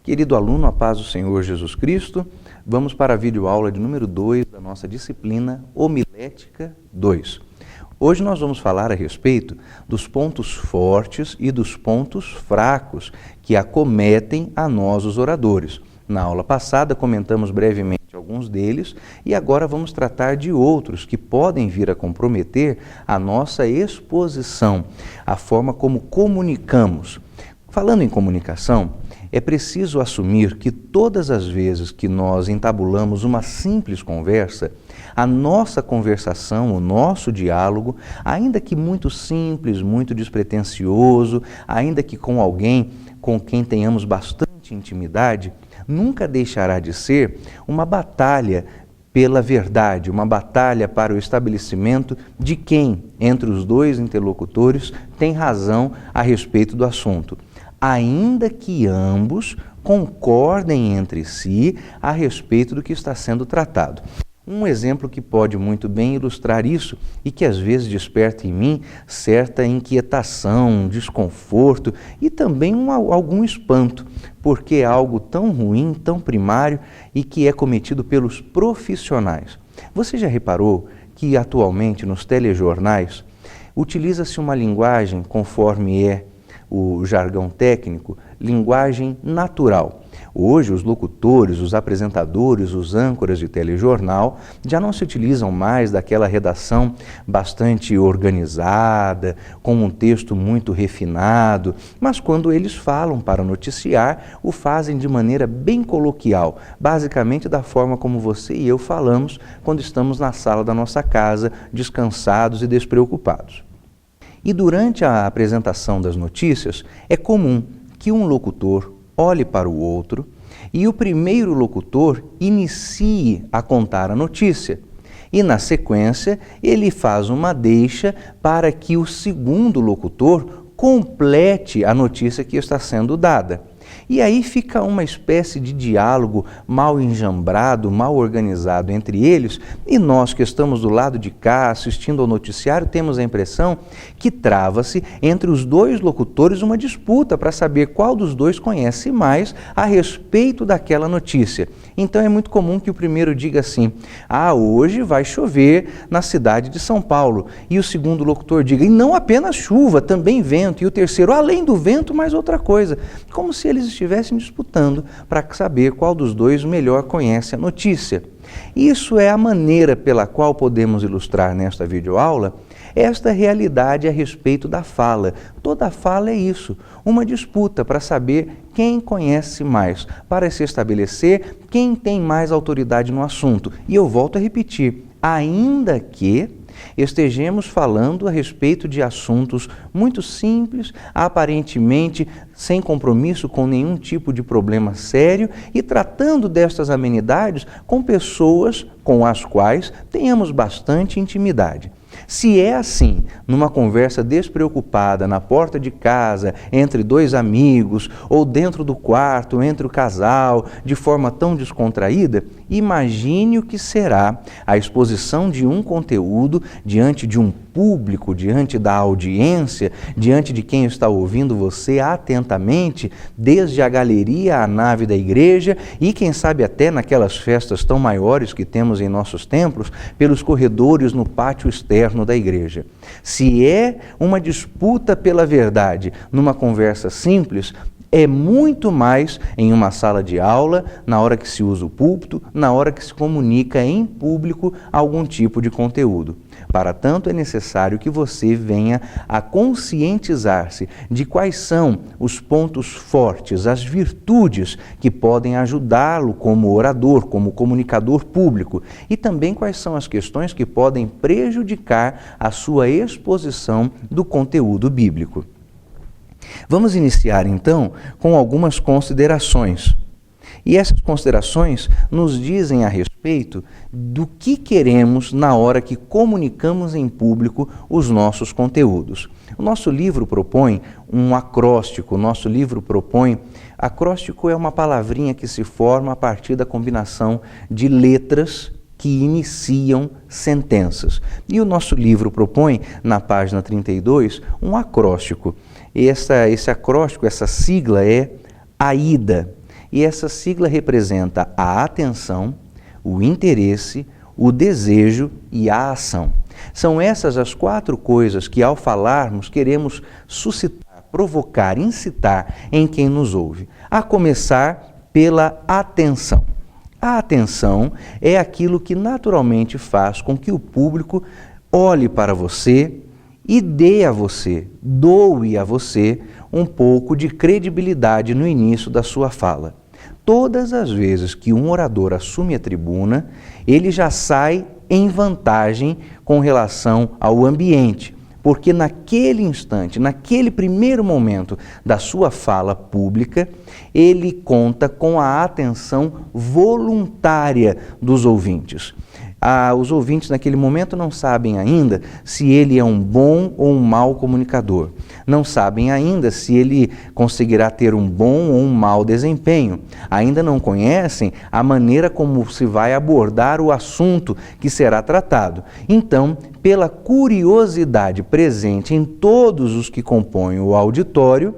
Querido aluno, a paz do Senhor Jesus Cristo, vamos para a videoaula de número 2 da nossa disciplina Homilética 2. Hoje nós vamos falar a respeito dos pontos fortes e dos pontos fracos que acometem a nós os oradores. Na aula passada comentamos brevemente alguns deles e agora vamos tratar de outros que podem vir a comprometer a nossa exposição, a forma como comunicamos. Falando em comunicação, é preciso assumir que todas as vezes que nós entabulamos uma simples conversa, a nossa conversação, o nosso diálogo, ainda que muito simples, muito despretensioso, ainda que com alguém com quem tenhamos bastante intimidade, nunca deixará de ser uma batalha pela verdade, uma batalha para o estabelecimento de quem, entre os dois interlocutores, tem razão a respeito do assunto, ainda que ambos concordem entre si a respeito do que está sendo tratado. Um exemplo que pode muito bem ilustrar isso e que às vezes desperta em mim certa inquietação, desconforto e também algum espanto, porque é algo tão ruim, tão primário e que é cometido pelos profissionais. Você já reparou que atualmente nos telejornais utiliza-se uma linguagem, conforme é o jargão técnico, linguagem natural. Hoje os locutores, os apresentadores, os âncoras de telejornal já não se utilizam mais daquela redação bastante organizada, com um texto muito refinado, mas quando eles falam para noticiar, o fazem de maneira bem coloquial, basicamente da forma como você e eu falamos quando estamos na sala da nossa casa, descansados e despreocupados. E durante a apresentação das notícias, é comum que um locutor olhe para o outro e o primeiro locutor inicie a contar a notícia. E, na sequência, ele faz uma deixa para que o segundo locutor complete a notícia que está sendo dada. E aí fica uma espécie de diálogo mal enjambrado, mal organizado entre eles, e nós que estamos do lado de cá assistindo ao noticiário temos a impressão que trava-se entre os dois locutores uma disputa para saber qual dos dois conhece mais a respeito daquela notícia. Então é muito comum que o primeiro diga assim: hoje vai chover na cidade de São Paulo. E o segundo locutor diga: e não apenas chuva, também vento. E o terceiro: além do vento, mais outra coisa. Como se eles estivessem disputando para saber qual dos dois melhor conhece a notícia. Isso é a maneira pela qual podemos ilustrar nesta videoaula esta realidade a respeito da fala. Toda fala é isso, uma disputa para saber quem conhece mais, para se estabelecer quem tem mais autoridade no assunto. E eu volto a repetir, ainda que estejamos falando a respeito de assuntos muito simples, aparentemente sem compromisso com nenhum tipo de problema sério e tratando destas amenidades com pessoas com as quais tenhamos bastante intimidade. Se é assim, numa conversa despreocupada na porta de casa, entre dois amigos, ou dentro do quarto, entre o casal, de forma tão descontraída, imagine o que será a exposição de um conteúdo diante de um público, diante da audiência, diante de quem está ouvindo você atentamente, desde a galeria à nave da igreja e quem sabe até naquelas festas tão maiores que temos em nossos templos, pelos corredores no pátio externo da igreja. Se é uma disputa pela verdade numa conversa simples, é muito mais em uma sala de aula, na hora que se usa o púlpito, na hora que se comunica em público algum tipo de conteúdo. Para tanto, é necessário que você venha a conscientizar-se de quais são os pontos fortes, as virtudes que podem ajudá-lo como orador, como comunicador público, e também quais são as questões que podem prejudicar a sua exposição do conteúdo bíblico. Vamos iniciar então com algumas considerações. E essas considerações nos dizem a respeito do que queremos na hora que comunicamos em público os nossos conteúdos. O nosso livro propõe um acróstico, acróstico é uma palavrinha que se forma a partir da combinação de letras que iniciam sentenças. E o nosso livro propõe, na página 32, um acróstico. Esse acróstico, essa sigla é AIDA. E essa sigla representa a atenção, o interesse, o desejo e a ação. São essas as 4 coisas que, ao falarmos, queremos suscitar, provocar, incitar em quem nos ouve. A começar pela atenção. A atenção é aquilo que naturalmente faz com que o público olhe para você e dê a você, doe a você um pouco de credibilidade no início da sua fala. Todas as vezes que um orador assume a tribuna, ele já sai em vantagem com relação ao ambiente, porque naquele instante, naquele primeiro momento da sua fala pública, ele conta com a atenção voluntária dos ouvintes. Os ouvintes naquele momento não sabem ainda se ele é um bom ou um mau comunicador. Não sabem ainda se ele conseguirá ter um bom ou um mau desempenho. Ainda não conhecem a maneira como se vai abordar o assunto que será tratado. Então, pela curiosidade presente em todos os que compõem o auditório,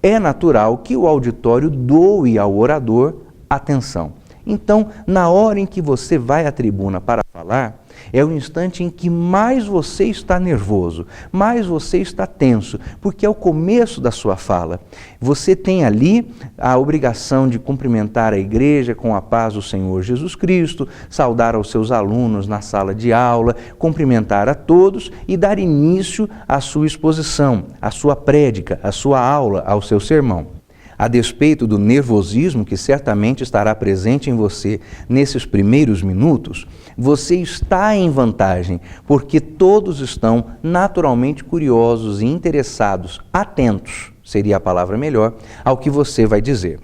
é natural que o auditório doe ao orador atenção. Então, na hora em que você vai à tribuna para falar, é o instante em que mais você está nervoso, mais você está tenso, porque é o começo da sua fala. Você tem ali a obrigação de cumprimentar a igreja com a paz do Senhor Jesus Cristo, saudar aos seus alunos na sala de aula, cumprimentar a todos e dar início à sua exposição, à sua prédica, à sua aula, ao seu sermão. A despeito do nervosismo que certamente estará presente em você nesses primeiros minutos, você está em vantagem, porque todos estão naturalmente curiosos e interessados, atentos, seria a palavra melhor, ao que você vai dizer.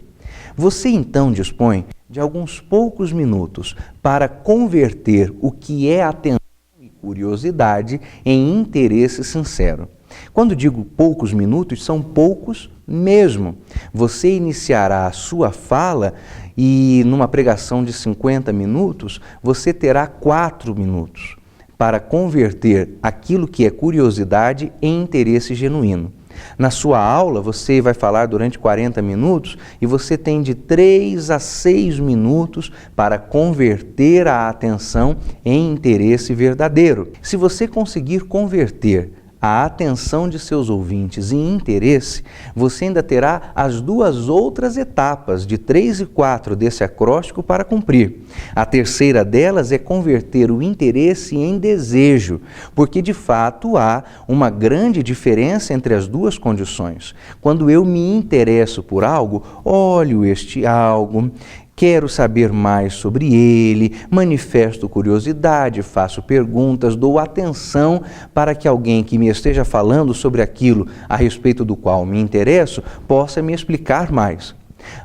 Você então dispõe de alguns poucos minutos para converter o que é atenção e curiosidade em interesse sincero. Quando digo poucos minutos, são poucos mesmo. Você iniciará a sua fala e numa pregação de 50 minutos, você terá 4 minutos para converter aquilo que é curiosidade em interesse genuíno. Na sua aula, você vai falar durante 40 minutos e você tem de 3 a 6 minutos para converter a atenção em interesse verdadeiro. Se você conseguir converter a atenção de seus ouvintes em interesse, você ainda terá as 2 outras etapas, de 3 e 4 desse acróstico para cumprir. A terceira delas é converter o interesse em desejo, porque de fato há uma grande diferença entre as 2 condições. Quando eu me interesso por algo, olho este algo, quero saber mais sobre ele, manifesto curiosidade, faço perguntas, dou atenção para que alguém que me esteja falando sobre aquilo a respeito do qual me interesso possa me explicar mais.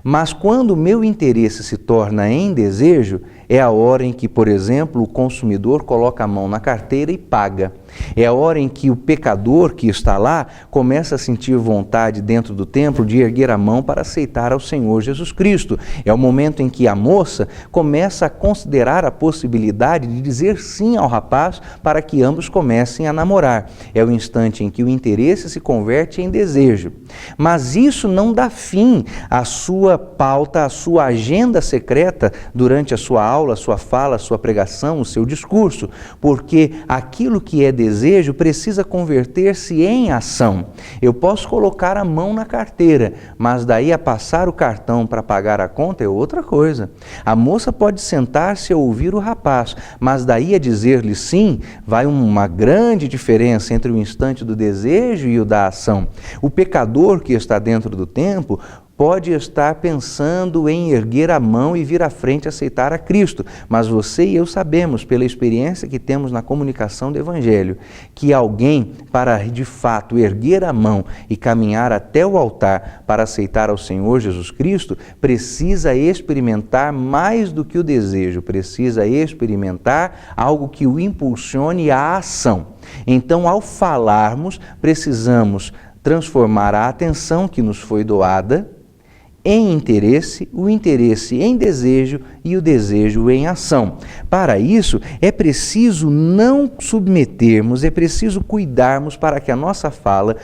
Mas quando o meu interesse se torna em desejo, é a hora em que, por exemplo, o consumidor coloca a mão na carteira e paga. É a hora em que o pecador que está lá começa a sentir vontade dentro do templo de erguer a mão para aceitar ao Senhor Jesus Cristo. É o momento em que a moça começa a considerar a possibilidade de dizer sim ao rapaz para que ambos comecem a namorar. É o instante em que o interesse se converte em desejo. Mas isso não dá fim à sua pauta, à sua agenda secreta durante a sua aula, a sua fala, a sua pregação, o seu discurso, porque aquilo que é desejo precisa converter-se em ação. Eu posso colocar a mão na carteira, mas daí a passar o cartão para pagar a conta é outra coisa. A moça pode sentar-se a ouvir o rapaz, mas daí a dizer-lhe sim, vai uma grande diferença entre o instante do desejo e o da ação. O pecador que está dentro do templo pode estar pensando em erguer a mão e vir à frente aceitar a Cristo. Mas você e eu sabemos, pela experiência que temos na comunicação do Evangelho, que alguém, para de fato erguer a mão e caminhar até o altar para aceitar ao Senhor Jesus Cristo, precisa experimentar mais do que o desejo, precisa experimentar algo que o impulsione à ação. Então, ao falarmos, precisamos transformar a atenção que nos foi doada em interesse, o interesse em desejo e o desejo em ação. Para isso, é preciso não submetermos, é preciso cuidarmos para que a nossa fala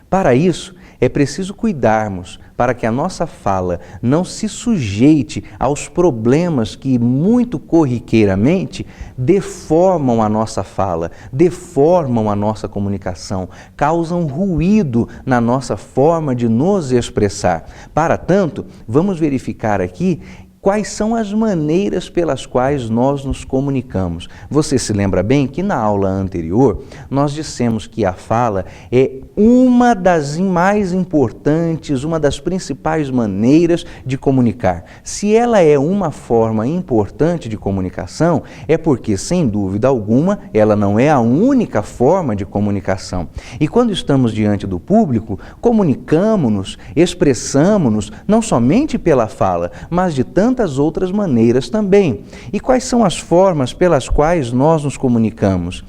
Para isso, É preciso cuidarmos para que a nossa fala não se sujeite aos problemas que muito corriqueiramente deformam a nossa fala, deformam a nossa comunicação, causam ruído na nossa forma de nos expressar. Para tanto, vamos verificar aqui quais são as maneiras pelas quais nós nos comunicamos. Você se lembra bem que na aula anterior nós dissemos que a fala é uma das mais importantes, uma das principais maneiras de comunicar. Se ela é uma forma importante de comunicação, é porque, sem dúvida alguma, ela não é a única forma de comunicação. E quando estamos diante do público, comunicamos-nos, expressamos-nos, não somente pela fala, mas de tantas outras maneiras também. E quais são as formas pelas quais nós nos comunicamos?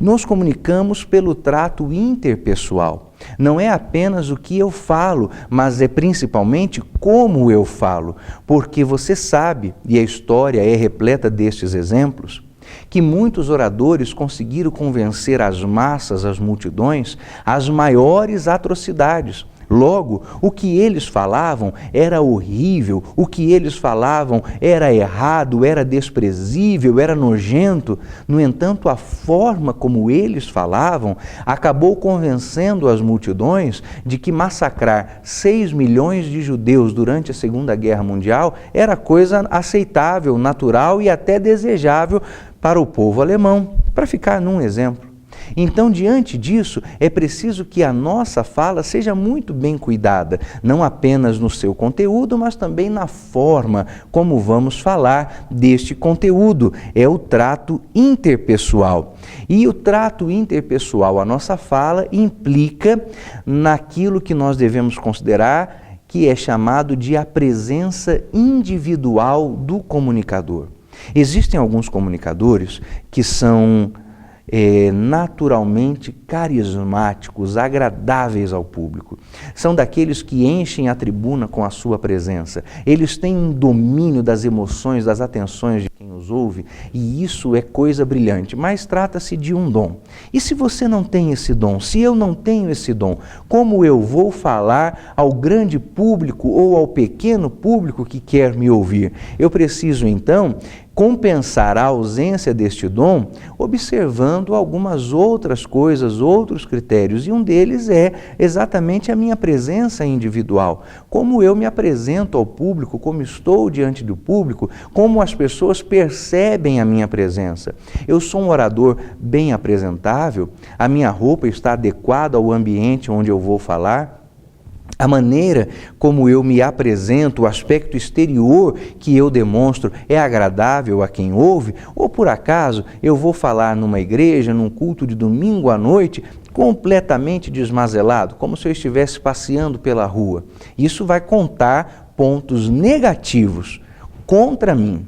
Nos comunicamos pelo trato interpessoal. Não é apenas o que eu falo, mas é principalmente como eu falo. Porque você sabe, e a história é repleta destes exemplos, que muitos oradores conseguiram convencer as massas, as multidões, às maiores atrocidades. Logo, o que eles falavam era horrível, o que eles falavam era errado, era desprezível, era nojento. No entanto, a forma como eles falavam acabou convencendo as multidões de que massacrar 6 milhões de judeus durante a Segunda Guerra Mundial era coisa aceitável, natural e até desejável para o povo alemão, para ficar num exemplo. Então, diante disso, é preciso que a nossa fala seja muito bem cuidada, não apenas no seu conteúdo, mas também na forma como vamos falar deste conteúdo. É o trato interpessoal. E o trato interpessoal, a nossa fala, implica naquilo que nós devemos considerar que é chamado de a presença individual do comunicador. Existem alguns comunicadores que são naturalmente carismáticos, agradáveis ao público. São daqueles que enchem a tribuna com a sua presença. Eles têm um domínio das emoções, das atenções de quem os ouve, e isso é coisa brilhante, mas trata-se de um dom. E se você não tem esse dom, se eu não tenho esse dom, como eu vou falar ao grande público ou ao pequeno público que quer me ouvir? Eu preciso, então, compensar a ausência deste dom observando algumas outras coisas, outros critérios, e um deles é exatamente a minha presença individual. Como eu me apresento ao público, como estou diante do público, como as pessoas percebem a minha presença. Eu sou um orador bem apresentável, a minha roupa está adequada ao ambiente onde eu vou falar. A maneira como eu me apresento, o aspecto exterior que eu demonstro é agradável a quem ouve? Ou por acaso eu vou falar numa igreja, num culto de domingo à noite, completamente desmazelado, como se eu estivesse passeando pela rua? Isso vai contar pontos negativos contra mim.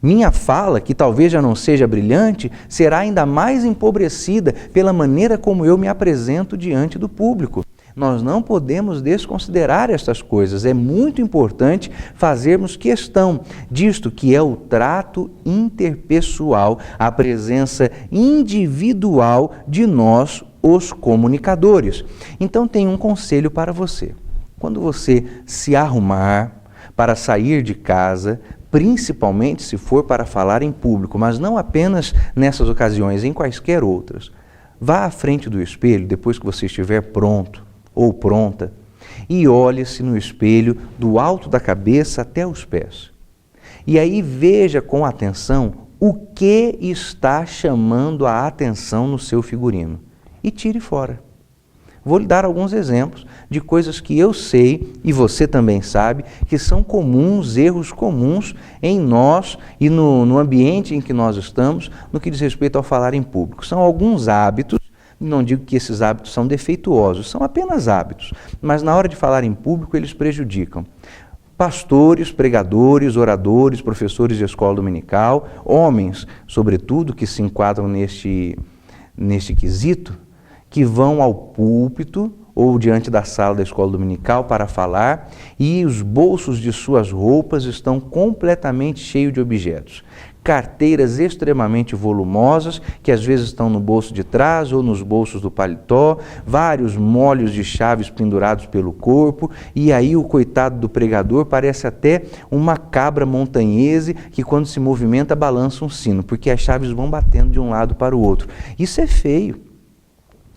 Minha fala, que talvez já não seja brilhante, será ainda mais empobrecida pela maneira como eu me apresento diante do público. Nós não podemos desconsiderar estas coisas. É muito importante fazermos questão disto, que é o trato interpessoal, a presença individual de nós, os comunicadores. Então, tem um conselho para você. Quando você se arrumar para sair de casa, principalmente se for para falar em público, mas não apenas nessas ocasiões, em quaisquer outras, vá à frente do espelho depois que você estiver pronto ou pronta, e olhe-se no espelho do alto da cabeça até os pés. E aí veja com atenção o que está chamando a atenção no seu figurino e tire fora. Vou lhe dar alguns exemplos de coisas que eu sei, e você também sabe, que são comuns, erros comuns em nós e no ambiente em que nós estamos, no que diz respeito ao falar em público. São alguns hábitos. Não digo que esses hábitos são defeituosos, são apenas hábitos, mas na hora de falar em público eles prejudicam. Pastores, pregadores, oradores, professores de escola dominical, homens, sobretudo, que se enquadram neste quesito, que vão ao púlpito ou diante da sala da escola dominical para falar, e os bolsos de suas roupas estão completamente cheios de objetos. carteiras extremamente volumosas, que às vezes estão no bolso de trás ou nos bolsos do paletó, vários molhos de chaves pendurados pelo corpo, e aí o coitado do pregador parece até uma cabra montanhese que quando se movimenta balança um sino, porque as chaves vão batendo de um lado para o outro. Isso é feio.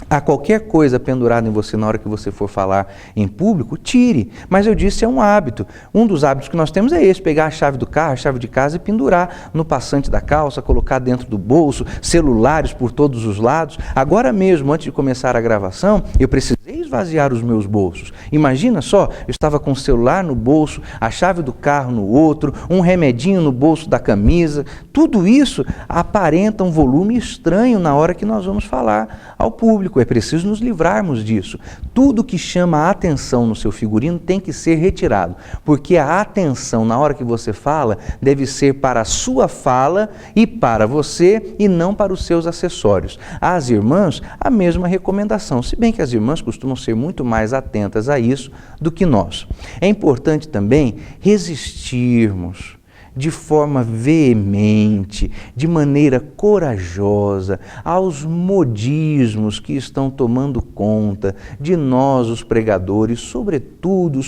Há qualquer coisa pendurada em você na hora que você for falar em público, tire. Mas eu disse, é um hábito. Um dos hábitos que nós temos é esse, pegar a chave do carro, a chave de casa e pendurar no passante da calça, colocar dentro do bolso, celulares por todos os lados. Agora mesmo, antes de começar a gravação, eu precisei esvaziar os meus bolsos. Imagina só, eu estava com o celular no bolso, a chave do carro no outro, um remedinho no bolso da camisa. Tudo isso aparenta um volume estranho na hora que nós vamos falar ao público. É preciso nos livrarmos disso. Tudo que chama a atenção no seu figurino tem que ser retirado, porque a atenção na hora que você fala deve ser para a sua fala e para você e não para os seus acessórios. Às irmãs, a mesma recomendação, se bem que as irmãs costumam ser muito mais atentas a isso do que nós. É importante também resistirmos de forma veemente, de maneira corajosa, aos modismos que estão tomando conta de nós, os pregadores, sobretudo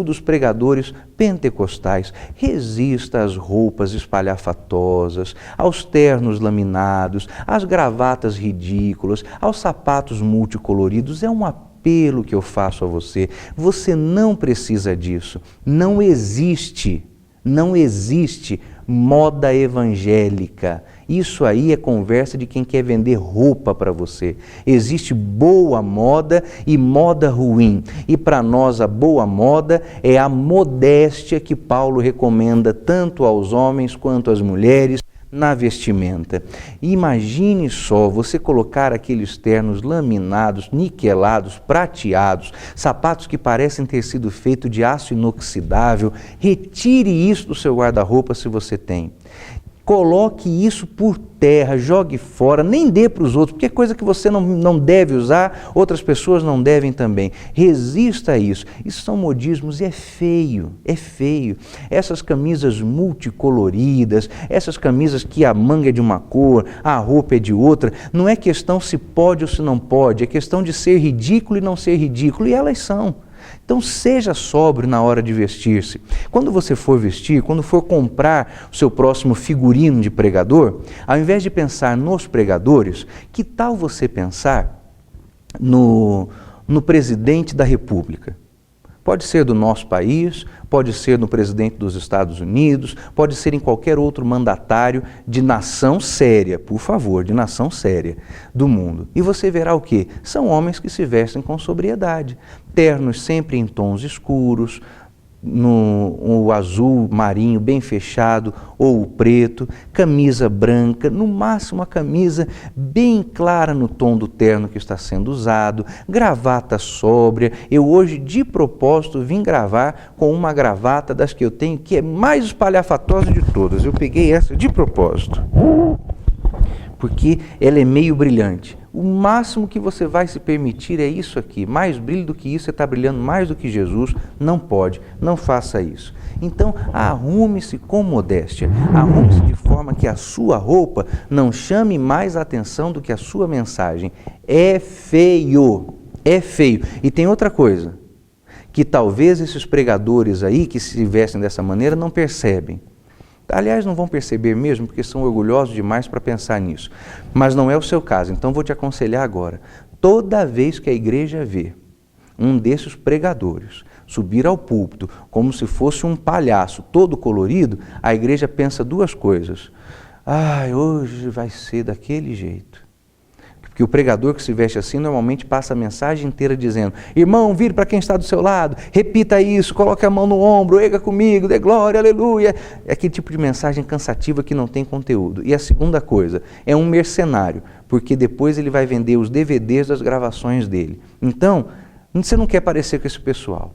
os pregadores pentecostais. Resista às roupas espalhafatosas, aos ternos laminados, às gravatas ridículas, aos sapatos multicoloridos. É um apelo que eu faço a você. Você não precisa disso. Não existe moda evangélica. Isso aí é conversa de quem quer vender roupa para você. Existe boa moda e moda ruim. E para nós a boa moda é a modéstia que Paulo recomenda tanto aos homens quanto às mulheres na vestimenta. Imagine só você colocar aqueles ternos laminados, niquelados, prateados, sapatos que parecem ter sido feitos de aço inoxidável. Retire isso do seu guarda-roupa se você tem. Coloque isso por terra, jogue fora, nem dê para os outros, porque é coisa que você não deve usar, outras pessoas não devem também. Resista a isso. Isso são modismos e é feio, é feio. Essas camisas multicoloridas, essas camisas que a manga é de uma cor, a roupa é de outra, não é questão se pode ou se não pode, é questão de ser ridículo e não ser ridículo, e elas são. Então seja sóbrio na hora de vestir-se. Quando você for vestir, quando for comprar o seu próximo figurino de pregador, ao invés de pensar nos pregadores, que tal você pensar no presidente da República? Pode ser do nosso país, pode ser no presidente dos Estados Unidos, pode ser em qualquer outro mandatário de nação séria, por favor, de nação séria do mundo. E você verá o quê? São homens que se vestem com sobriedade, ternos sempre em tons escuros, no azul marinho bem fechado ou o preto, camisa branca, no máximo a camisa bem clara no tom do terno que está sendo usado, gravata sóbria. Eu hoje de propósito vim gravar com uma gravata das que eu tenho que é mais espalhafatosa de todas. Eu peguei essa de propósito, porque ela é meio brilhante. O máximo que você vai se permitir é isso aqui. Mais brilho do que isso, você está brilhando mais do que Jesus. Não pode, não faça isso. Então, arrume-se com modéstia. Arrume-se de forma que a sua roupa não chame mais a atenção do que a sua mensagem. É feio, é feio. E tem outra coisa, que talvez esses pregadores aí, que se vestem dessa maneira, não percebem. Aliás, não vão perceber mesmo, porque são orgulhosos demais para pensar nisso. Mas não é o seu caso, então vou te aconselhar agora. Toda vez que a igreja vê um desses pregadores subir ao púlpito como se fosse um palhaço todo colorido, a igreja pensa duas coisas. Hoje vai ser daquele jeito. Porque o pregador que se veste assim normalmente passa a mensagem inteira dizendo: irmão, vire para quem está do seu lado, repita isso, coloque a mão no ombro, erga comigo, dê glória, aleluia. É aquele tipo de mensagem cansativa que não tem conteúdo. E a segunda coisa, é um mercenário, porque depois ele vai vender os DVDs das gravações dele. Então, você não quer parecer com esse pessoal.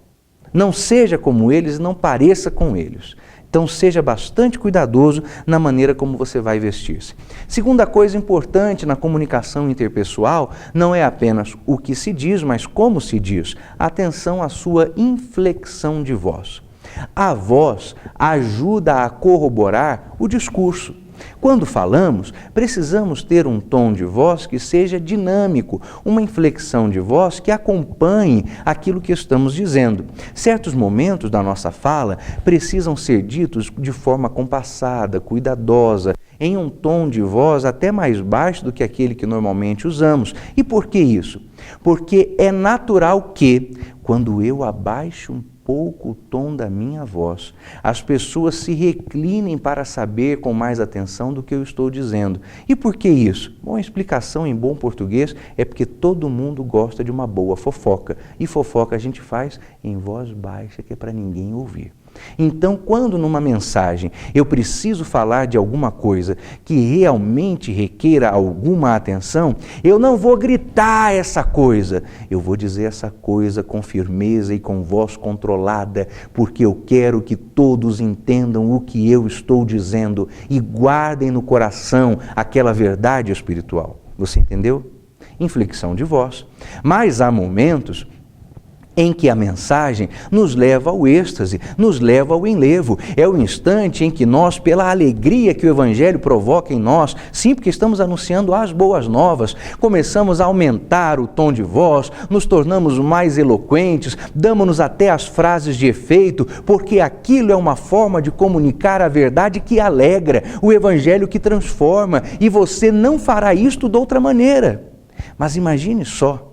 Não seja como eles e não pareça com eles. Então seja bastante cuidadoso na maneira como você vai vestir-se. Segunda coisa importante na comunicação interpessoal não é apenas o que se diz, mas como se diz. Atenção à sua inflexão de voz. A voz ajuda a corroborar o discurso. Quando falamos, precisamos ter um tom de voz que seja dinâmico, uma inflexão de voz que acompanhe aquilo que estamos dizendo. Certos momentos da nossa fala precisam ser ditos de forma compassada, cuidadosa, em um tom de voz até mais baixo do que aquele que normalmente usamos. E por que isso? Porque é natural que, quando eu abaixo um pouco o tom da minha voz, as pessoas se reclinem para saber com mais atenção do que eu estou dizendo. E por que isso? Bom, a explicação em bom português é porque todo mundo gosta de uma boa fofoca. E fofoca a gente faz em voz baixa, que é para ninguém ouvir. Então, quando numa mensagem eu preciso falar de alguma coisa que realmente requeira alguma atenção, eu não vou gritar essa coisa, eu vou dizer essa coisa com firmeza e com voz controlada, porque eu quero que todos entendam o que eu estou dizendo e guardem no coração aquela verdade espiritual. Você entendeu? Inflexão de voz. Mas há momentos em que a mensagem nos leva ao êxtase, nos leva ao enlevo. É o instante em que nós, pela alegria que o Evangelho provoca em nós, sim, porque estamos anunciando as boas novas, começamos a aumentar o tom de voz, nos tornamos mais eloquentes, damos-nos até as frases de efeito, porque aquilo é uma forma de comunicar a verdade que alegra, o Evangelho que transforma, e você não fará isto de outra maneira. Mas imagine só,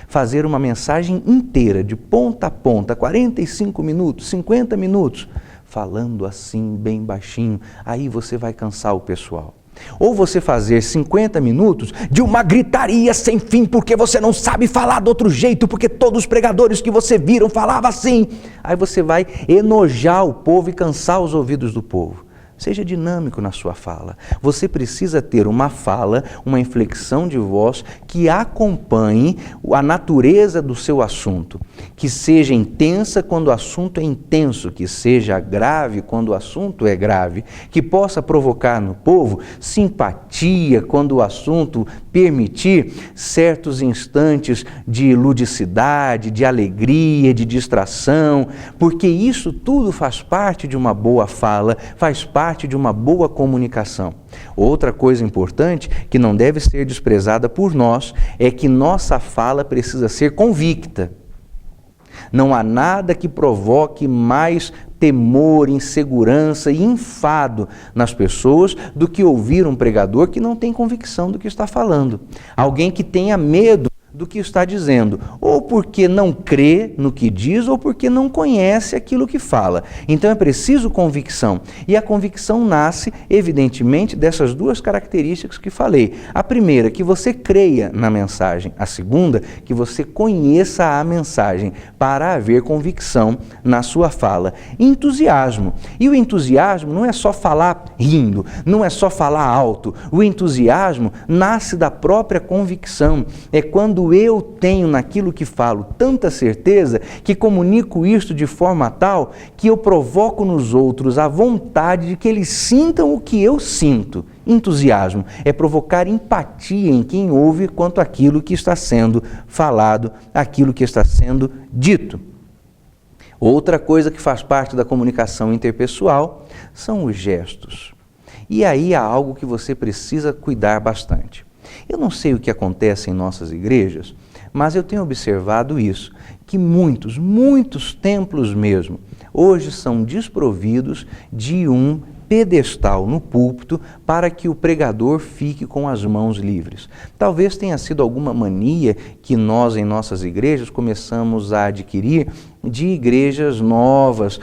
fazer uma mensagem inteira, de ponta a ponta, 45 minutos, 50 minutos, falando assim, bem baixinho, aí você vai cansar o pessoal. Ou você fazer 50 minutos de uma gritaria sem fim, porque você não sabe falar de outro jeito, porque todos os pregadores que você viram falavam assim. Aí você vai enojar o povo e cansar os ouvidos do povo. Seja dinâmico na sua fala. Você precisa ter uma fala, uma inflexão de voz que acompanhe a natureza do seu assunto. Que seja intensa quando o assunto é intenso, que seja grave quando o assunto é grave, que possa provocar no povo simpatia quando o assunto permitir certos instantes de ludicidade, de alegria, de distração, porque isso tudo faz parte de uma boa fala, faz parte de uma boa comunicação. Outra coisa importante que não deve ser desprezada por nós é que nossa fala precisa ser convicta. Não há nada que provoque mais temor, insegurança e enfado nas pessoas do que ouvir um pregador que não tem convicção do que está falando. Alguém que tenha medo do que está dizendo, ou porque não crê no que diz, ou porque não conhece aquilo que fala. Então é preciso convicção, e a convicção nasce, evidentemente, dessas duas características que falei. A primeira, que você creia na mensagem. A segunda, que você conheça a mensagem, para haver convicção na sua fala. Entusiasmo. E o entusiasmo não é só falar rindo, não é só falar alto. O entusiasmo nasce da própria convicção. É quando eu tenho naquilo que falo tanta certeza que comunico isto de forma tal que eu provoco nos outros a vontade de que eles sintam o que eu sinto. Entusiasmo é provocar empatia em quem ouve quanto àquilo que está sendo falado, aquilo que está sendo dito. Outra coisa que faz parte da comunicação interpessoal são os gestos. E aí há algo que você precisa cuidar bastante. Eu não sei o que acontece em nossas igrejas, mas eu tenho observado isso, que muitos templos mesmo, hoje são desprovidos de um pedestal no púlpito para que o pregador fique com as mãos livres. Talvez tenha sido alguma mania que nós em nossas igrejas começamos a adquirir de igrejas novas,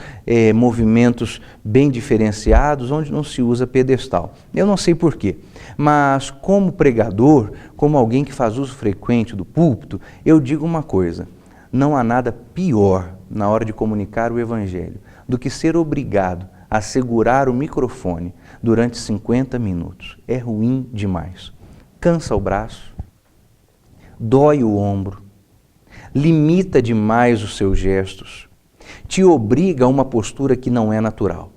movimentos bem diferenciados, onde não se usa pedestal. Eu não sei porquê, mas como pregador, como alguém que faz uso frequente do púlpito, eu digo uma coisa: não há nada pior na hora de comunicar o Evangelho do que ser obrigado a segurar o microfone durante 50 minutos. É ruim demais. Cansa o braço, dói o ombro, limita demais os seus gestos, te obriga a uma postura que não é natural.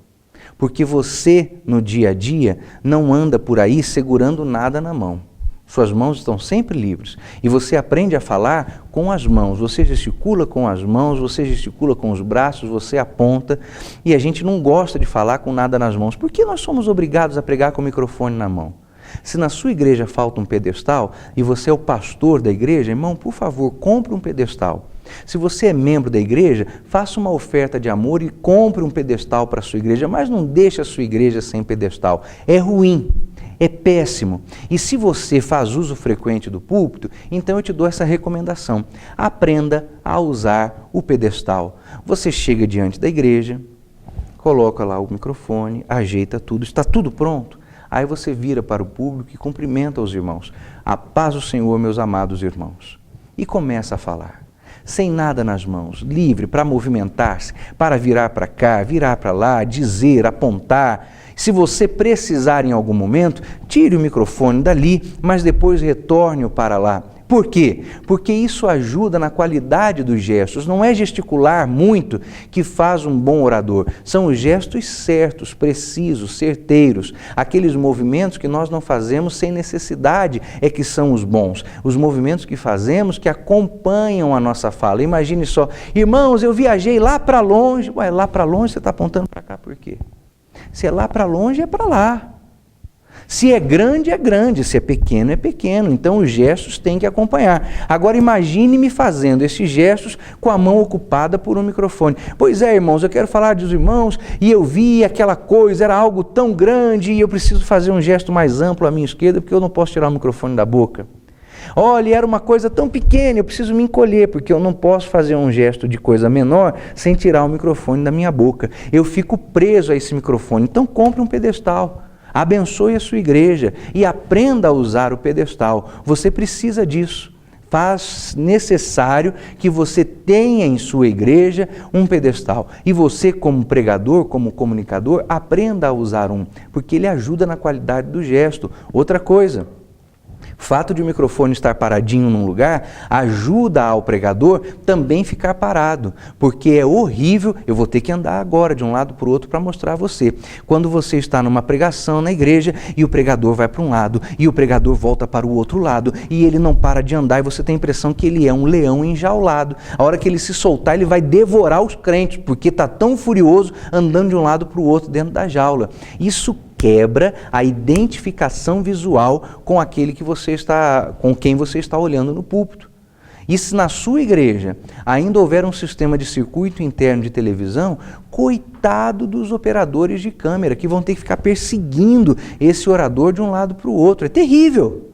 Porque você, no dia a dia, não anda por aí segurando nada na mão. Suas mãos estão sempre livres. E você aprende a falar com as mãos. Você gesticula com as mãos, você gesticula com os braços, você aponta. E a gente não gosta de falar com nada nas mãos. Por que nós somos obrigados a pregar com o microfone na mão? Se na sua igreja falta um pedestal e você é o pastor da igreja, irmão, por favor, compre um pedestal. Se você é membro da igreja, faça uma oferta de amor e compre um pedestal para a sua igreja, mas não deixe a sua igreja sem pedestal. É ruim. É péssimo. E se você faz uso frequente do púlpito, então eu te dou essa recomendação. Aprenda a usar o pedestal. Você chega diante da igreja, coloca lá o microfone, ajeita tudo, está tudo pronto. Aí você vira para o público e cumprimenta os irmãos. A paz do Senhor, meus amados irmãos. E começa a falar. Sem nada nas mãos, livre para movimentar-se, para virar para cá, virar para lá, dizer, apontar. Se você precisar em algum momento, tire o microfone dali, mas depois retorne-o para lá. Por quê? Porque isso ajuda na qualidade dos gestos. Não é gesticular muito que faz um bom orador. São os gestos certos, precisos, certeiros. Aqueles movimentos que nós não fazemos sem necessidade é que são os bons. Os movimentos que fazemos que acompanham a nossa fala. Imagine só, irmãos, eu viajei lá para longe. Ué, lá para longe você está apontando para cá por quê? Se é lá para longe, é para lá. Se é grande, é grande. Se é pequeno, é pequeno. Então, os gestos têm que acompanhar. Agora, imagine-me fazendo esses gestos com a mão ocupada por um microfone. Pois é, irmãos, eu quero falar dos irmãos e eu vi aquela coisa, era algo tão grande e eu preciso fazer um gesto mais amplo à minha esquerda porque eu não posso tirar o microfone da boca. Olha, era uma coisa tão pequena, eu preciso me encolher, porque eu não posso fazer um gesto de coisa menor sem tirar o microfone da minha boca. Eu fico preso a esse microfone. Então, compre um pedestal. Abençoe a sua igreja e aprenda a usar o pedestal. Você precisa disso. Faz necessário que você tenha em sua igreja um pedestal. E você, como pregador, como comunicador, aprenda a usar um, porque ele ajuda na qualidade do gesto. Outra coisa, o fato de o microfone estar paradinho num lugar ajuda ao pregador também ficar parado, porque é horrível, eu vou ter que andar agora de um lado para o outro para mostrar a você. Quando você está numa pregação na igreja e o pregador vai para um lado e o pregador volta para o outro lado e ele não para de andar e você tem a impressão que ele é um leão enjaulado. A hora que ele se soltar, ele vai devorar os crentes, porque está tão furioso andando de um lado para o outro dentro da jaula. Isso quebra a identificação visual com aquele que você está, com quem você está olhando no púlpito. E se na sua igreja ainda houver um sistema de circuito interno de televisão, coitado dos operadores de câmera, que vão ter que ficar perseguindo esse orador de um lado para o outro. É terrível.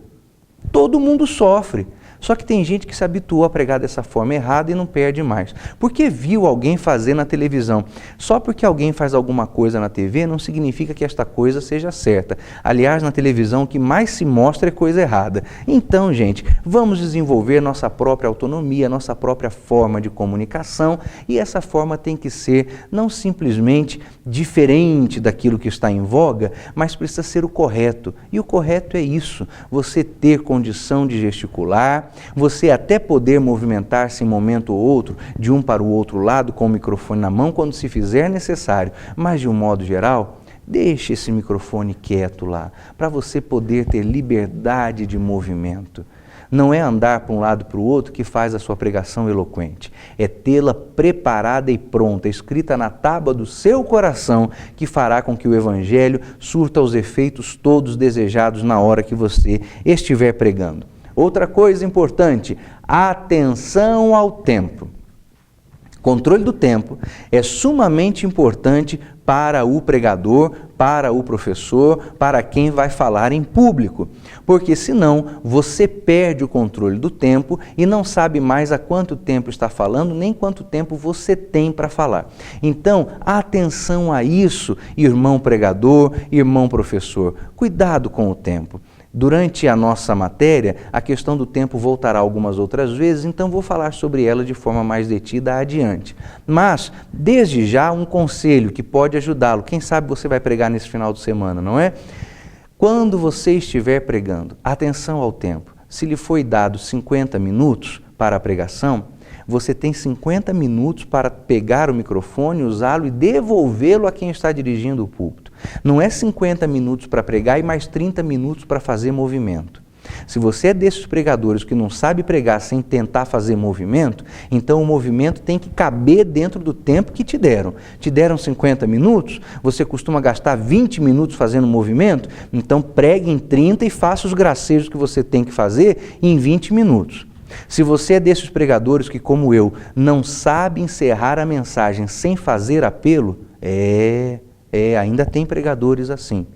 Todo mundo sofre. Só que tem gente que se habituou a pregar dessa forma errada e não perde mais. Porque viu alguém fazer na televisão. Só porque alguém faz alguma coisa na TV não significa que esta coisa seja certa. Aliás, na televisão o que mais se mostra é coisa errada. Então, gente, vamos desenvolver nossa própria autonomia, nossa própria forma de comunicação, e essa forma tem que ser não simplesmente diferente daquilo que está em voga, mas precisa ser o correto. E o correto é isso, você ter condição de gesticular, você até poder movimentar-se em momento ou outro, de um para o outro lado, com o microfone na mão, quando se fizer necessário. Mas, de um modo geral, deixe esse microfone quieto lá, para você poder ter liberdade de movimento. Não é andar para um lado e para o outro que faz a sua pregação eloquente. É tê-la preparada e pronta, escrita na tábua do seu coração, que fará com que o Evangelho surta os efeitos todos desejados na hora que você estiver pregando. Outra coisa importante, atenção ao tempo. Controle do tempo é sumamente importante para o pregador, para o professor, para quem vai falar em público. Porque senão você perde o controle do tempo e não sabe mais há quanto tempo está falando, nem quanto tempo você tem para falar. Então, atenção a isso, irmão pregador, irmão professor. Cuidado com o tempo. Durante a nossa matéria, a questão do tempo voltará algumas outras vezes, então vou falar sobre ela de forma mais detida adiante. Mas, desde já, um conselho que pode ajudá-lo. Quem sabe você vai pregar nesse final de semana, não é? Quando você estiver pregando, atenção ao tempo. Se lhe foi dado 50 minutos para a pregação, você tem 50 minutos para pegar o microfone, usá-lo e devolvê-lo a quem está dirigindo o púlpito. Não é 50 minutos para pregar e mais 30 minutos para fazer movimento. Se você é desses pregadores que não sabe pregar sem tentar fazer movimento, então o movimento tem que caber dentro do tempo que te deram. Te deram 50 minutos, você costuma gastar 20 minutos fazendo movimento, então pregue em 30 e faça os gracejos que você tem que fazer em 20 minutos. Se você é desses pregadores que, como eu, não sabe encerrar a mensagem sem fazer apelo, ainda tem pregadores assim,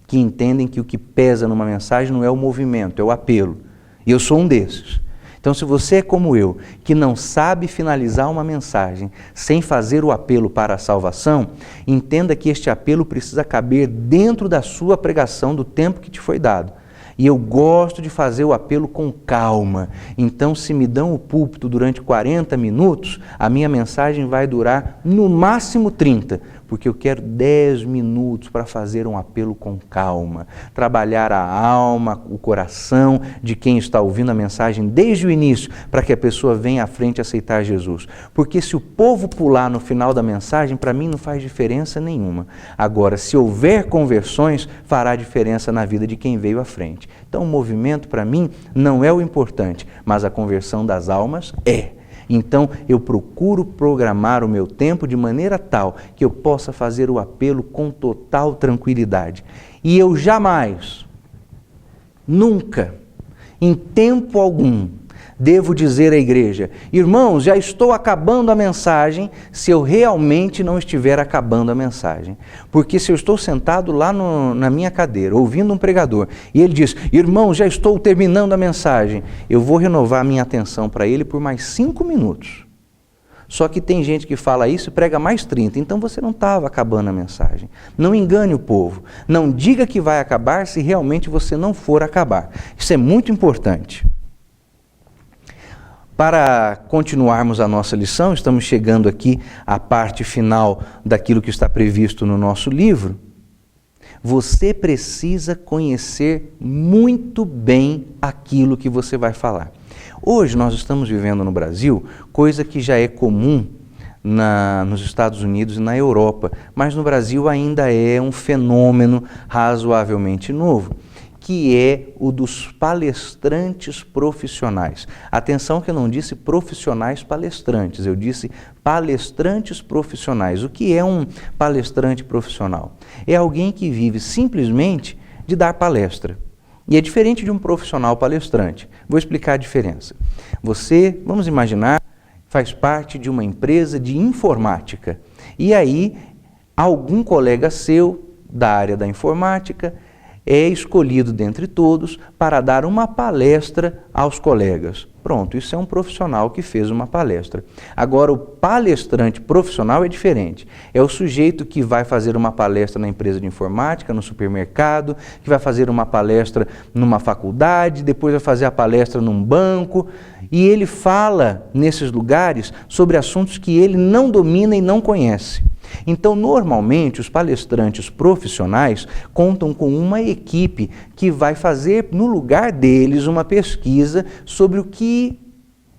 que entendem que o que pesa numa mensagem não é o movimento, é o apelo. E eu sou um desses. Então, se você é como eu, que não sabe finalizar uma mensagem sem fazer o apelo para a salvação, entenda que este apelo precisa caber dentro da sua pregação, do tempo que te foi dado. E eu gosto de fazer o apelo com calma. Então, se me dão o púlpito durante 40 minutos, a minha mensagem vai durar no máximo 30, porque eu quero 10 minutos para fazer um apelo com calma, trabalhar a alma, o coração de quem está ouvindo a mensagem desde o início, para que a pessoa venha à frente aceitar Jesus. Porque se o povo pular no final da mensagem, para mim não faz diferença nenhuma. Agora, se houver conversões, fará diferença na vida de quem veio à frente. Então, o movimento, para mim, não é o importante, mas a conversão das almas é. Então, eu procuro programar o meu tempo de maneira tal que eu possa fazer o apelo com total tranquilidade. E eu jamais, nunca, em tempo algum, devo dizer à igreja: irmãos, já estou acabando a mensagem, se eu realmente não estiver acabando a mensagem. Porque se eu estou sentado lá na minha cadeira, ouvindo um pregador, e ele diz: irmãos, já estou terminando a mensagem, eu vou renovar a minha atenção para ele por mais 5 minutos. Só que tem gente que fala isso e prega mais 30, então você não estava acabando a mensagem. Não engane o povo, não diga que vai acabar se realmente você não for acabar. Isso é muito importante. Para continuarmos a nossa lição, estamos chegando aqui à parte final daquilo que está previsto no nosso livro. Você precisa conhecer muito bem aquilo que você vai falar. Hoje nós estamos vivendo no Brasil coisa que já é comum nos Estados Unidos e na Europa, mas no Brasil ainda é um fenômeno razoavelmente novo, que é o dos palestrantes profissionais. Atenção que eu não disse profissionais palestrantes, eu disse palestrantes profissionais. O que é um palestrante profissional? É alguém que vive simplesmente de dar palestra. E é diferente de um profissional palestrante. Vou explicar a diferença. Você, vamos imaginar, faz parte de uma empresa de informática. E aí, algum colega seu da área da informática é escolhido dentre todos para dar uma palestra aos colegas. Pronto, isso é um profissional que fez uma palestra. Agora, o palestrante profissional é diferente. É o sujeito que vai fazer uma palestra na empresa de informática, no supermercado, que vai fazer uma palestra numa faculdade, depois vai fazer a palestra num banco, e ele fala nesses lugares sobre assuntos que ele não domina e não conhece. Então, normalmente, os palestrantes profissionais contam com uma equipe que vai fazer, no lugar deles, uma pesquisa sobre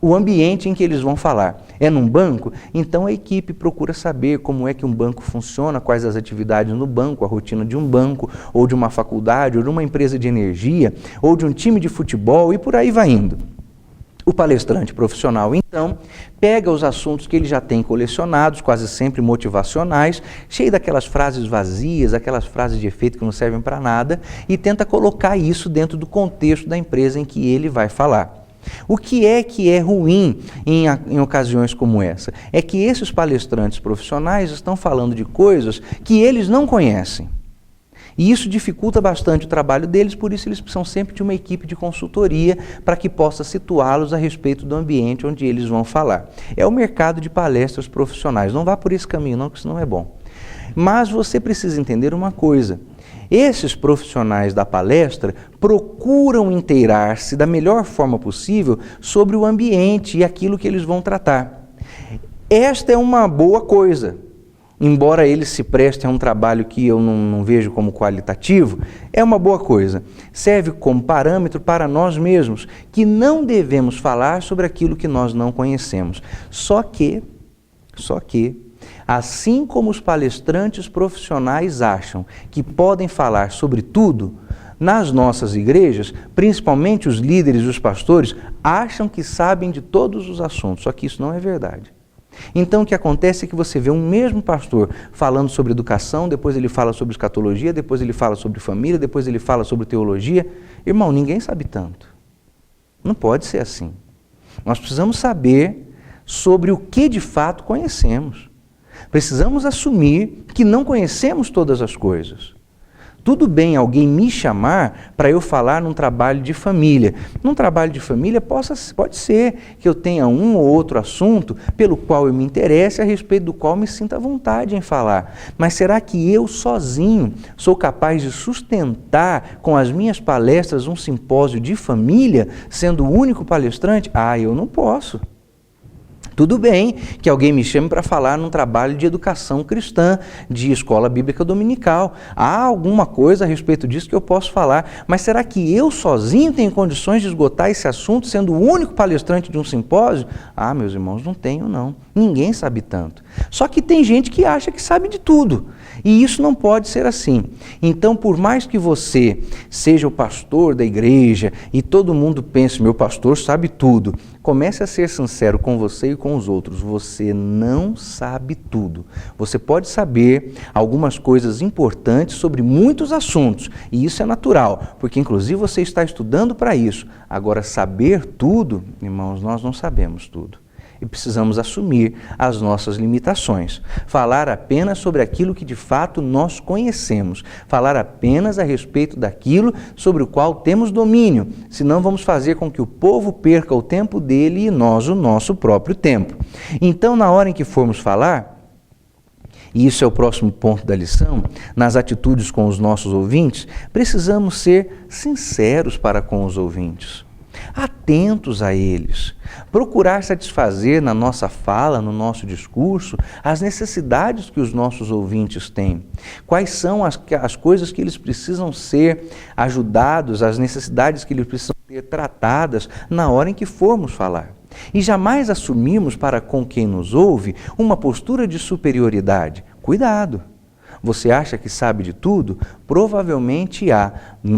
o ambiente em que eles vão falar. É num banco? Então a equipe procura saber como é que um banco funciona, quais as atividades no banco, a rotina de um banco, ou de uma faculdade, ou de uma empresa de energia, ou de um time de futebol, e por aí vai indo. O palestrante profissional, então, pega os assuntos que ele já tem colecionados, quase sempre motivacionais, cheio daquelas frases vazias, aquelas frases de efeito que não servem para nada, e tenta colocar isso dentro do contexto da empresa em que ele vai falar. O que é ruim em ocasiões como essa? É que esses palestrantes profissionais estão falando de coisas que eles não conhecem. E isso dificulta bastante o trabalho deles, por isso eles precisam sempre de uma equipe de consultoria para que possa situá-los a respeito do ambiente onde eles vão falar. É o mercado de palestras profissionais. Não vá por esse caminho não, que isso não é bom. Mas você precisa entender uma coisa. Esses profissionais da palestra procuram inteirar-se da melhor forma possível sobre o ambiente e aquilo que eles vão tratar. Esta é uma boa coisa. Embora eles se prestem a um trabalho que eu não vejo como qualitativo, é uma boa coisa. Serve como parâmetro para nós mesmos, que não devemos falar sobre aquilo que nós não conhecemos. Só que, assim como os palestrantes profissionais acham que podem falar sobre tudo, nas nossas igrejas, principalmente os líderes e os pastores, acham que sabem de todos os assuntos, só que isso não é verdade. Então o que acontece é que você vê um mesmo pastor falando sobre educação, depois ele fala sobre escatologia, depois ele fala sobre família, depois ele fala sobre teologia. Irmão, ninguém sabe tanto. Não pode ser assim. Nós precisamos saber sobre o que de fato conhecemos. Precisamos assumir que não conhecemos todas as coisas. Tudo bem alguém me chamar para eu falar num trabalho de família. Num trabalho de família pode ser que eu tenha um ou outro assunto pelo qual eu me interesse, a respeito do qual me sinta à vontade em falar. Mas será que eu sozinho sou capaz de sustentar com as minhas palestras um simpósio de família, sendo o único palestrante? Eu não posso. Tudo bem que alguém me chame para falar num trabalho de educação cristã, de escola bíblica dominical. Há alguma coisa a respeito disso que eu posso falar, mas será que eu sozinho tenho condições de esgotar esse assunto, sendo o único palestrante de um simpósio? Meus irmãos, não tenho não. Ninguém sabe tanto. Só que tem gente que acha que sabe de tudo. E isso não pode ser assim. Então, por mais que você seja o pastor da igreja e todo mundo pense, meu pastor sabe tudo, comece a ser sincero com você e com os outros. Você não sabe tudo. Você pode saber algumas coisas importantes sobre muitos assuntos, e isso é natural, porque inclusive você está estudando para isso. Agora, saber tudo, irmãos, nós não sabemos tudo. E precisamos assumir as nossas limitações. Falar apenas sobre aquilo que de fato nós conhecemos. Falar apenas a respeito daquilo sobre o qual temos domínio. Senão vamos fazer com que o povo perca o tempo dele e nós o nosso próprio tempo. Então, na hora em que formos falar, e isso é o próximo ponto da lição, nas atitudes com os nossos ouvintes, precisamos ser sinceros para com os ouvintes. Atentos a eles, procurar satisfazer na nossa fala, no nosso discurso, as necessidades que os nossos ouvintes têm. Quais são as coisas que eles precisam ser ajudados, as necessidades que eles precisam ser tratadas na hora em que formos falar. E jamais assumimos para com quem nos ouve uma postura de superioridade. Cuidado! Você acha que sabe de tudo? Provavelmente há,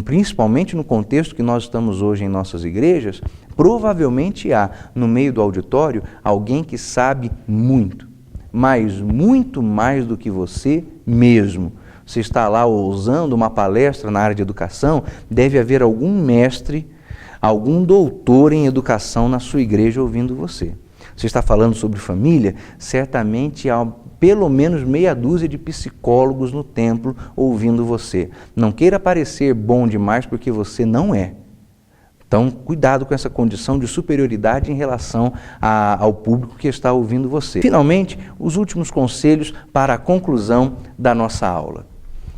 principalmente no contexto que nós estamos hoje em nossas igrejas, provavelmente há no meio do auditório alguém que sabe muito, mas muito mais do que você mesmo. Você está lá ousando uma palestra na área de educação, deve haver algum mestre, algum doutor em educação na sua igreja ouvindo você. Você está falando sobre família, certamente há pelo menos meia dúzia de psicólogos no templo ouvindo você. Não queira parecer bom demais porque você não é. Então, cuidado com essa condição de superioridade em relação ao público que está ouvindo você. Finalmente, os últimos conselhos para a conclusão da nossa aula.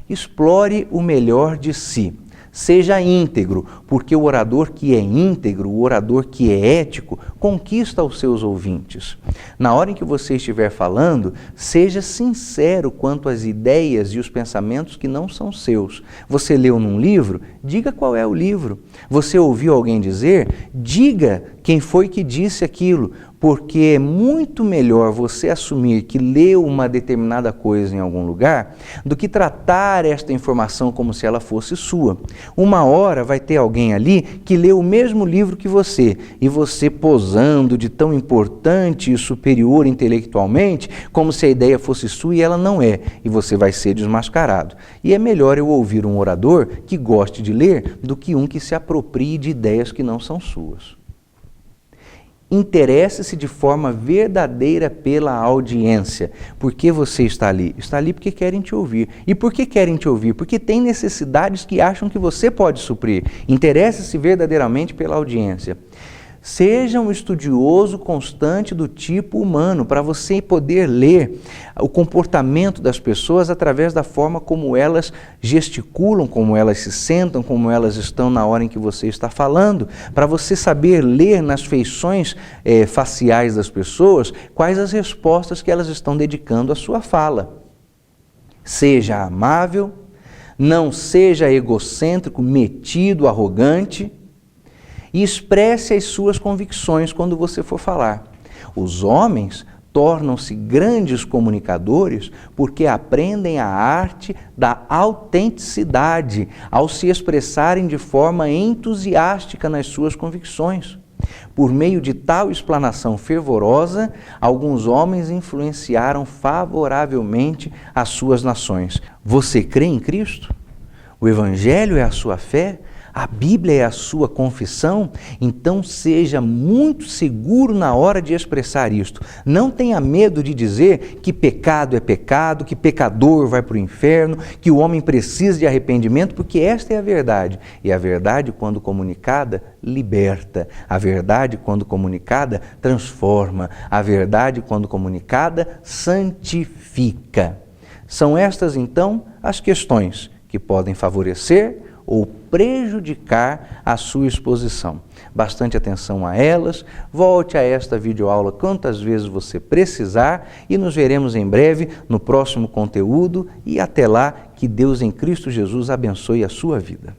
Explore o melhor de si. Seja íntegro, porque o orador que é íntegro, o orador que é ético, conquista os seus ouvintes. Na hora em que você estiver falando, seja sincero quanto às ideias e os pensamentos que não são seus. Você leu num livro? Diga qual é o livro. Você ouviu alguém dizer? Diga quem foi que disse aquilo, porque é muito melhor você assumir que leu uma determinada coisa em algum lugar do que tratar esta informação como se ela fosse sua. Uma hora vai ter alguém ali que leu o mesmo livro que você, e você posando de tão importante e superior intelectualmente, como se a ideia fosse sua e ela não é, e você vai ser desmascarado. E é melhor eu ouvir um orador que goste de ler do que um que se aproprie de ideias que não são suas. Interesse-se de forma verdadeira pela audiência. Por que você está ali? Está ali porque querem te ouvir. E por que querem te ouvir? Porque tem necessidades que acham que você pode suprir. Interesse-se verdadeiramente pela audiência. Seja um estudioso constante do tipo humano, para você poder ler o comportamento das pessoas através da forma como elas gesticulam, como elas se sentam, como elas estão na hora em que você está falando, para você saber ler nas feições faciais das pessoas quais as respostas que elas estão dedicando à sua fala. Seja amável, não seja egocêntrico, metido, arrogante, e expresse as suas convicções quando você for falar. Os homens tornam-se grandes comunicadores porque aprendem a arte da autenticidade ao se expressarem de forma entusiástica nas suas convicções. Por meio de tal explanação fervorosa, alguns homens influenciaram favoravelmente as suas nações. Você crê em Cristo? O Evangelho é a sua fé? A Bíblia é a sua confissão? Então seja muito seguro na hora de expressar isto. Não tenha medo de dizer que pecado é pecado, que pecador vai para o inferno, que o homem precisa de arrependimento, porque esta é a verdade. E a verdade, quando comunicada, liberta. A verdade, quando comunicada, transforma. A verdade, quando comunicada, santifica. São estas, então, as questões que podem favorecer ou prejudicar a sua exposição. Bastante atenção a elas, volte a esta videoaula quantas vezes você precisar e nos veremos em breve no próximo conteúdo e até lá, que Deus em Cristo Jesus abençoe a sua vida.